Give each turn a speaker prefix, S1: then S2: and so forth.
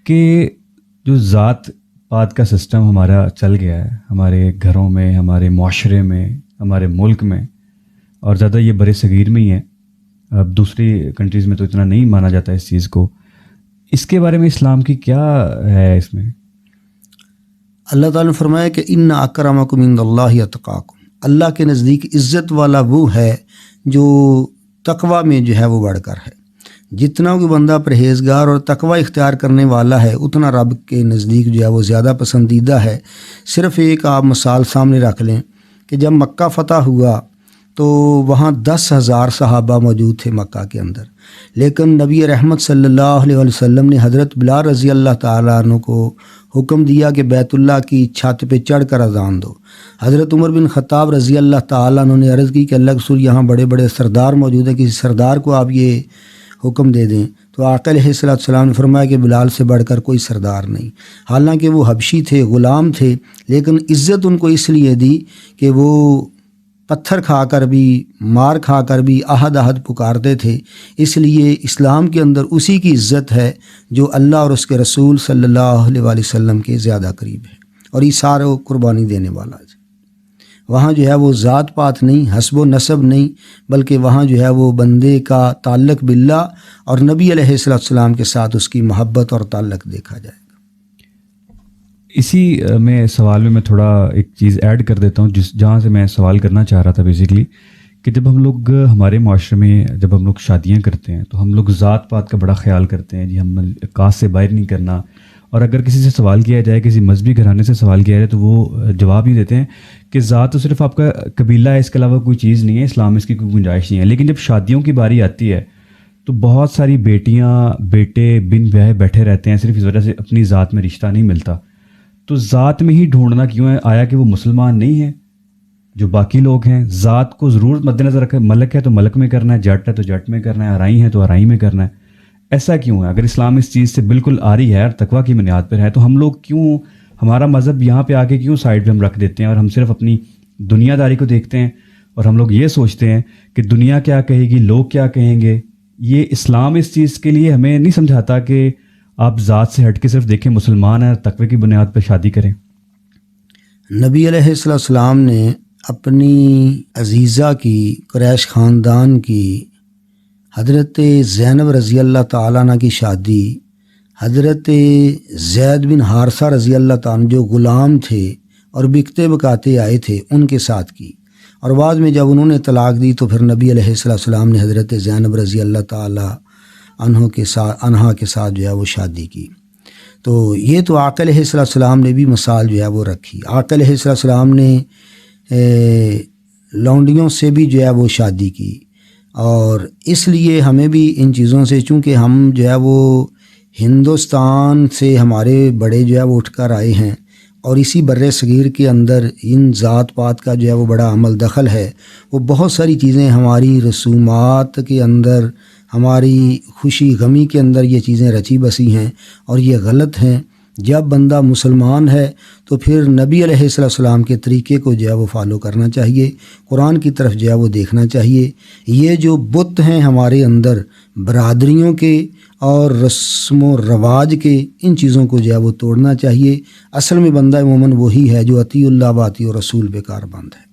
S1: کہ جو ذات پات کا سسٹم ہمارا چل گیا ہے ہمارے گھروں میں، ہمارے معاشرے میں، ہمارے ملک میں، اور زیادہ یہ برِ صغیر میں ہی ہے، اب دوسری کنٹریز میں تو اتنا نہیں مانا جاتا اس چیز کو. اس کے بارے میں اسلام کی کیا ہے اس میں؟
S2: اللہ تعالیٰ نے فرمایا کہ ان اکرمکم عند اللہ اتقاکم، اللہ کے نزدیک عزت والا وہ ہے جو تقوی میں جو ہے وہ بڑھ کر ہے. جتنا کوئی بندہ پرہیزگار اور تقوی اختیار کرنے والا ہے اتنا رب کے نزدیک جو ہے وہ زیادہ پسندیدہ ہے. صرف ایک آپ مثال سامنے رکھ لیں کہ جب مکہ فتح ہوا تو وہاں 10,000 صحابہ موجود تھے مکہ کے اندر، لیکن نبی رحمت صلی اللہ علیہ وسلم نے حضرت بلال رضی اللہ تعالیٰ عنہ کو حکم دیا کہ بیت اللہ کی چھت پہ چڑھ کر اذان دو. حضرت عمر بن خطاب رضی اللہ تعالیٰ عنہ نے عرض کی کہ اللہ کے رسول یہاں بڑے بڑے سردار موجود ہیں، کسی سردار کو آپ یہ حکم دے دیں. تو آقا علیہ السلام نے فرمایا کہ بلال سے بڑھ کر کوئی سردار نہیں. حالانکہ وہ حبشی تھے، غلام تھے، لیکن عزت ان کو اس لیے دی کہ وہ پتھر کھا کر بھی، مار کھا کر بھی احد احد پکارتے تھے. اس لیے اسلام کے اندر اسی کی عزت ہے جو اللہ اور اس کے رسول صلی اللہ علیہ وآلہ وسلم کے زیادہ قریب ہے اور ایثار و قربانی دینے والا ہے. وہاں جو ہے وہ ذات پات نہیں، حسب و نسب نہیں، بلکہ وہاں جو ہے وہ بندے کا تعلق باللہ اور نبی علیہ السلام کے ساتھ اس کی محبت اور تعلق دیکھا جائے گا.
S1: اسی میں سوال میں تھوڑا ایک چیز ایڈ کر دیتا ہوں جہاں سے میں سوال کرنا چاہ رہا تھا بیسیکلی، کہ جب ہم لوگ ہمارے معاشرے میں جب ہم لوگ شادیاں کرتے ہیں تو ہم لوگ ذات پات کا بڑا خیال کرتے ہیں، جی ہم کاسٹ سے باہر نہیں کرنا. اور اگر کسی سے سوال کیا جائے، کسی مذہبی گھرانے سے سوال کیا جائے تو وہ جواب ہی دیتے ہیں کہ ذات تو صرف آپ کا قبیلہ ہے، اس کے علاوہ کوئی چیز نہیں ہے، اسلام میں اس کی کوئی گنجائش نہیں ہے. لیکن جب شادیوں کی باری آتی ہے تو بہت ساری بیٹیاں بیٹے بن بیاہ بیٹھے رہتے ہیں صرف اس وجہ سے اپنی ذات میں رشتہ نہیں ملتا. تو ذات میں ہی ڈھونڈنا کیوں ہے؟ آیا کہ وہ مسلمان نہیں ہیں جو باقی لوگ ہیں؟ ذات کو ضرور مد نظر رکھے، ملک ہے تو ملک میں کرنا ہے، جٹ ہے تو جٹ میں کرنا ہے، ارائی ہے تو ارائی میں کرنا ہے. ایسا کیوں ہے؟ اگر اسلام اس چیز سے بالکل آری ہے اور تقویٰ کی بنیاد پر ہے تو ہم لوگ کیوں، ہمارا مذہب یہاں پہ آ کے کیوں سائڈ پہ ہم رکھ دیتے ہیں اور ہم صرف اپنی دنیا داری کو دیکھتے ہیں اور ہم لوگ یہ سوچتے ہیں کہ دنیا کیا کہے گی، لوگ کیا کہیں گے. یہ اسلام اس چیز کے لیے ہمیں نہیں سمجھاتا کہ آپ ذات سے ہٹ کے صرف دیکھیں مسلمان ہیں، تقوی کی بنیاد پر شادی کریں.
S2: نبی علیہ السلام نے اپنی عزیزہ کی، قریش خاندان کی، حضرت زینب رضی اللہ تعالیٰ عنہ کی شادی حضرت زید بن حارثہ رضی اللہ تعالیٰ عنہ جو غلام تھے اور بکتے بکاتے آئے تھے ان کے ساتھ کی. اور بعد میں جب انہوں نے طلاق دی تو پھر نبی علیہ السلام نے حضرت زینب رضی اللہ تعالیٰ عنہ کے ساتھ جو ہے وہ شادی کی. تو یہ تو آقا علیہ السلام نے بھی مثال جو ہے وہ رکھی. آقا علیہ السلام نے لونڈیوں سے بھی جو ہے وہ شادی کی. اور اس لیے ہمیں بھی ان چیزوں سے، چونکہ ہم جو ہے وہ ہندوستان سے ہمارے بڑے جو ہے وہ اٹھ کر آئے ہیں اور اسی بر صغیر کے اندر ان ذات پات کا جو ہے وہ بڑا عمل دخل ہے. وہ بہت ساری چیزیں ہماری رسومات کے اندر، ہماری خوشی غمی کے اندر یہ چیزیں رچی بسی ہیں اور یہ غلط ہیں. جب بندہ مسلمان ہے تو پھر نبی علیہ السلام کے طریقے کو جو ہے وہ فالو کرنا چاہیے، قرآن کی طرف جو ہے وہ دیکھنا چاہیے. یہ جو بت ہیں ہمارے اندر برادریوں کے اور رسم و رواج کے، ان چیزوں کو جو ہے وہ توڑنا چاہیے. اصل میں بندہ مومن وہی ہے جو اطیع اللہ و اطیع رسول پہ کار بند ہے.